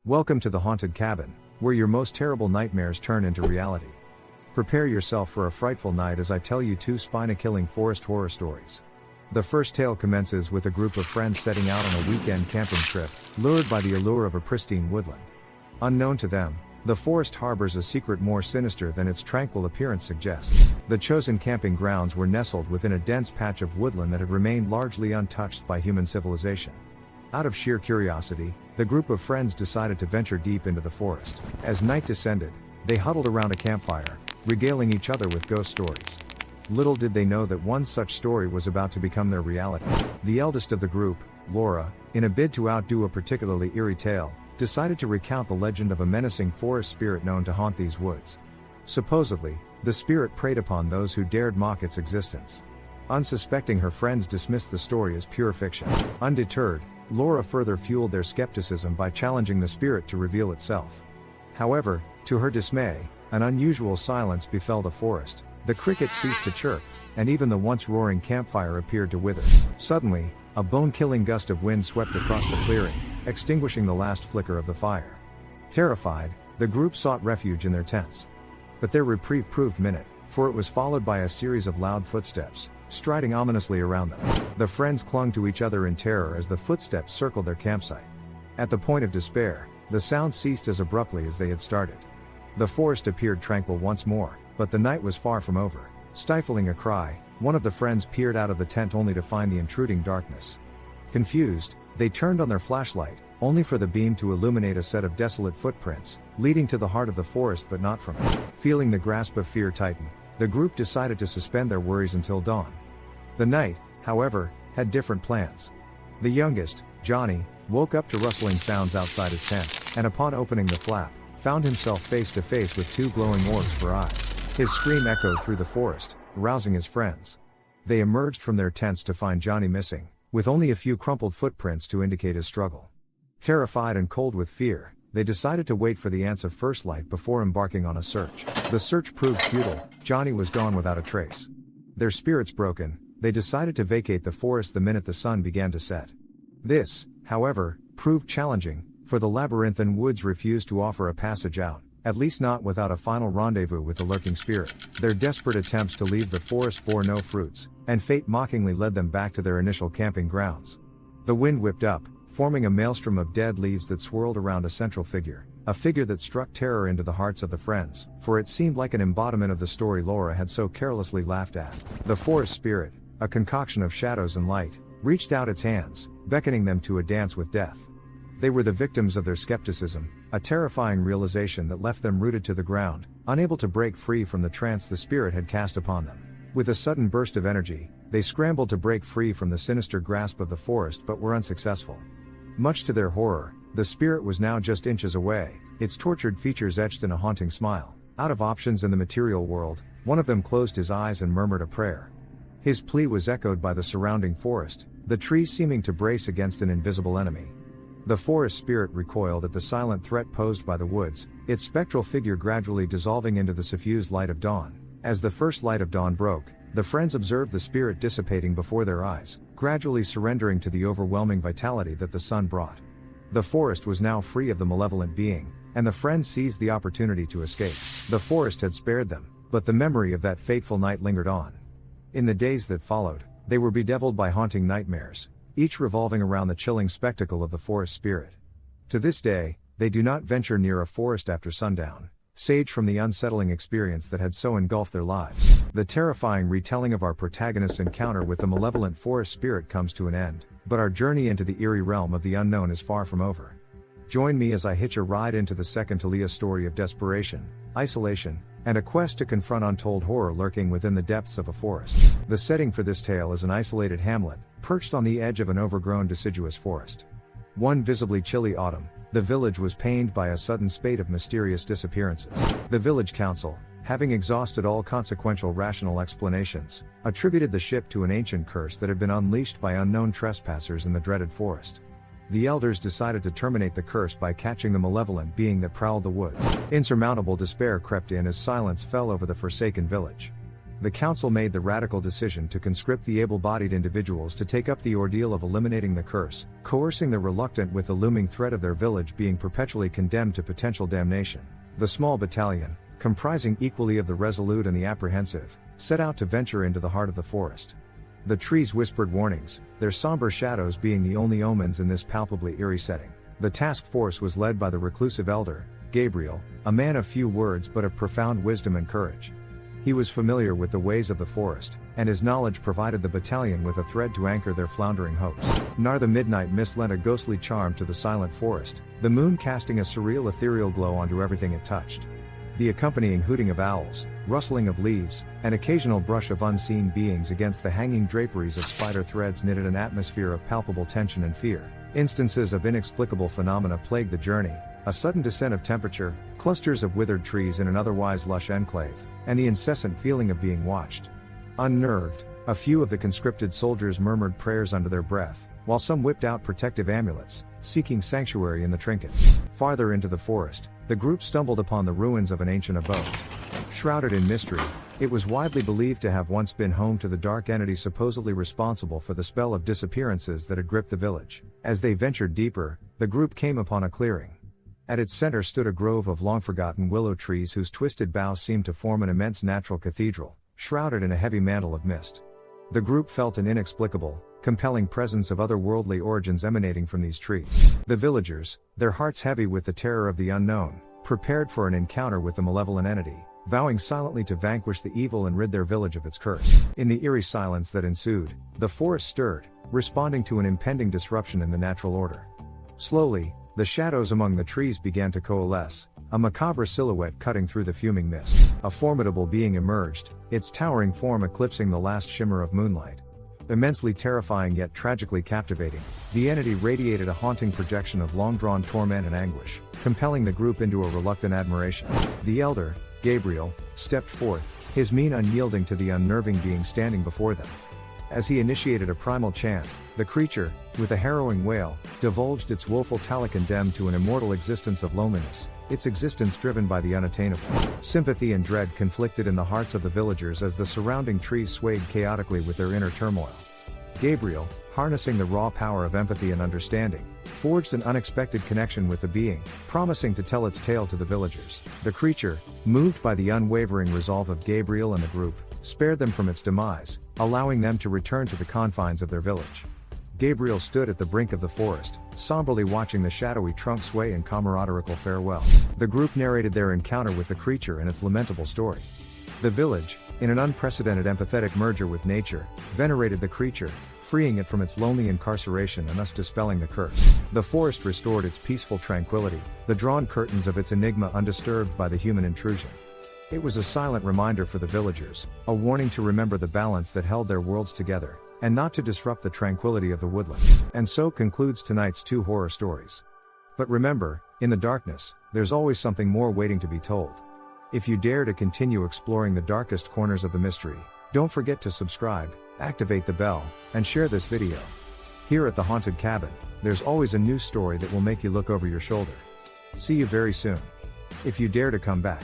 Welcome to the Haunted Cabin, where your most terrible nightmares turn into reality. Prepare yourself for a frightful night as I tell you two spine-killing forest horror stories. The first tale commences with a group of friends setting out on a weekend camping trip, lured by the allure of a pristine woodland. Unknown to them, the forest harbors a secret more sinister than its tranquil appearance suggests. The chosen camping grounds were nestled within a dense patch of woodland that had remained largely untouched by human civilization. Out of sheer curiosity, the group of friends decided to venture deep into the forest. As night descended, they huddled around a campfire, regaling each other with ghost stories. Little did they know that one such story was about to become their reality. The eldest of the group, Laura, in a bid to outdo a particularly eerie tale, decided to recount the legend of a menacing forest spirit known to haunt these woods. Supposedly, the spirit preyed upon those who dared mock its existence. Unsuspecting, her friends dismissed the story as pure fiction. Undeterred, Laura further fueled their skepticism by challenging the spirit to reveal itself. However, to her dismay, an unusual silence befell the forest. The crickets ceased to chirp, and even the once roaring campfire appeared to wither. Suddenly, a bone-killing gust of wind swept across the clearing, extinguishing the last flicker of the fire. Terrified, the group sought refuge in their tents. But their reprieve proved minute, for it was followed by a series of loud footsteps, striding ominously around them. The friends clung to each other in terror as the footsteps circled their campsite. At the point of despair, the sound ceased as abruptly as they had started. The forest appeared tranquil once more, but the night was far from over. Stifling a cry, one of the friends peered out of the tent only to find the intruding darkness. Confused, they turned on their flashlight, only for the beam to illuminate a set of desolate footprints, leading to the heart of the forest but not from it. Feeling the grasp of fear tighten, the group decided to suspend their worries until dawn. The night, however, had different plans. The youngest, Johnny, woke up to rustling sounds outside his tent, and upon opening the flap, found himself face to face with two glowing orbs for eyes. His scream echoed through the forest, rousing his friends. They emerged from their tents to find Johnny missing, with only a few crumpled footprints to indicate his struggle. Terrified and cold with fear, they decided to wait for the ants of first light before embarking on a search. The search proved futile. Johnny was gone without a trace. Their spirits broken, they decided to vacate the forest the minute the sun began to set. This, however, proved challenging, for the labyrinthine woods refused to offer a passage out, at least not without a final rendezvous with the lurking spirit. Their desperate attempts to leave the forest bore no fruits, and fate mockingly led them back to their initial camping grounds. The wind whipped up, forming a maelstrom of dead leaves that swirled around a central figure, a figure that struck terror into the hearts of the friends, for it seemed like an embodiment of the story Laura had so carelessly laughed at. The forest spirit, a concoction of shadows and light, reached out its hands, beckoning them to a dance with death. They were the victims of their skepticism, a terrifying realization that left them rooted to the ground, unable to break free from the trance the spirit had cast upon them. With a sudden burst of energy, they scrambled to break free from the sinister grasp of the forest but were unsuccessful. Much to their horror, the spirit was now just inches away, its tortured features etched in a haunting smile. Out of options in the material world, one of them closed his eyes and murmured a prayer. His plea was echoed by the surrounding forest, the trees seeming to brace against an invisible enemy. The forest spirit recoiled at the silent threat posed by the woods, its spectral figure gradually dissolving into the suffused light of dawn. As the first light of dawn broke, the friends observed the spirit dissipating before their eyes, gradually surrendering to the overwhelming vitality that the sun brought. The forest was now free of the malevolent being, and the friends seized the opportunity to escape. The forest had spared them, but the memory of that fateful night lingered on. In the days that followed, they were bedeviled by haunting nightmares, each revolving around the chilling spectacle of the forest spirit. To this day, they do not venture near a forest after sundown, saved from the unsettling experience that had so engulfed their lives. The terrifying retelling of our protagonist's encounter with the malevolent forest spirit comes to an end, but our journey into the eerie realm of the unknown is far from over. Join me as I hitch a ride into the second Talia story of desperation, isolation, and a quest to confront untold horror lurking within the depths of a forest. The setting for this tale is an isolated hamlet, perched on the edge of an overgrown deciduous forest. One visibly chilly autumn, the village was pained by a sudden spate of mysterious disappearances. The village council, having exhausted all consequential rational explanations, attributed the ship to an ancient curse that had been unleashed by unknown trespassers in the dreaded forest. The elders decided to terminate the curse by catching the malevolent being that prowled the woods. Insurmountable despair crept in as silence fell over the forsaken village. the council made the radical decision to conscript the able-bodied individuals to take up the ordeal of eliminating the curse, coercing the reluctant with the looming threat of their village being perpetually condemned to potential damnation. The small battalion, comprising equally of the resolute and the apprehensive, set out to venture into the heart of the forest. The trees whispered warnings, their somber shadows being the only omens in this palpably eerie setting. The task force was led by the reclusive elder, Gabriel, a man of few words but of profound wisdom and courage. He was familiar with the ways of the forest, and his knowledge provided the battalion with a thread to anchor their floundering hopes. The midnight mist lent a ghostly charm to the silent forest, the moon casting a surreal ethereal glow onto everything it touched. The accompanying hooting of owls, rustling of leaves, and occasional brush of unseen beings against the hanging draperies of spider threads knitted an atmosphere of palpable tension and fear. Instances of inexplicable phenomena plagued the journey, a sudden descent of temperature, clusters of withered trees in an otherwise lush enclave, and the incessant feeling of being watched. Unnerved, a few of the conscripted soldiers murmured prayers under their breath, while some whipped out protective amulets, seeking sanctuary in the trinkets. Farther into the forest, the group stumbled upon the ruins of an ancient abode. Shrouded in mystery, it was widely believed to have once been home to the dark entity supposedly responsible for the spell of disappearances that had gripped the village. As they ventured deeper, the group came upon a clearing. At its center stood a grove of long-forgotten willow trees whose twisted boughs seemed to form an immense natural cathedral, shrouded in a heavy mantle of mist. The group felt an inexplicable, compelling presence of otherworldly origins emanating from these trees. The villagers, their hearts heavy with the terror of the unknown, prepared for an encounter with the malevolent entity, vowing silently to vanquish the evil and rid their village of its curse. In the eerie silence that ensued, the forest stirred, responding to an impending disruption in the natural order. Slowly, the shadows among the trees began to coalesce, a macabre silhouette cutting through the fuming mist. A formidable being emerged, its towering form eclipsing the last shimmer of moonlight. Immensely terrifying yet tragically captivating, the entity radiated a haunting projection of long-drawn torment and anguish, compelling the group into a reluctant admiration. The elder, Gabriel, stepped forth, his mien unyielding to the unnerving being standing before them. As he initiated a primal chant, the creature, with a harrowing wail, divulged its woeful tale condemned to an immortal existence of loneliness, its existence driven by the unattainable. Sympathy and dread conflicted in the hearts of the villagers as the surrounding trees swayed chaotically with their inner turmoil. Gabriel, harnessing the raw power of empathy and understanding, forged an unexpected connection with the being, promising to tell its tale to the villagers. The creature, moved by the unwavering resolve of Gabriel and the group, spared them from its demise, allowing them to return to the confines of their village. Gabriel stood at the brink of the forest, somberly watching the shadowy trunk sway in camaradical farewell. The group narrated their encounter with the creature and its lamentable story. The village, in an unprecedented empathetic merger with nature, venerated the creature, freeing it from its lonely incarceration and thus dispelling the curse. The forest restored its peaceful tranquility, the drawn curtains of its enigma undisturbed by the human intrusion. It was a silent reminder for the villagers, a warning to remember the balance that held their worlds together, and not to disrupt the tranquility of the woodland. And so concludes tonight's 2 horror stories. But remember, in the darkness, there's always something more waiting to be told. If you dare to continue exploring the darkest corners of the mystery, don't forget to subscribe, activate the bell, and share this video. Here at the Haunted Cabin, there's always a new story that will make you look over your shoulder. See you very soon. If you dare to come back.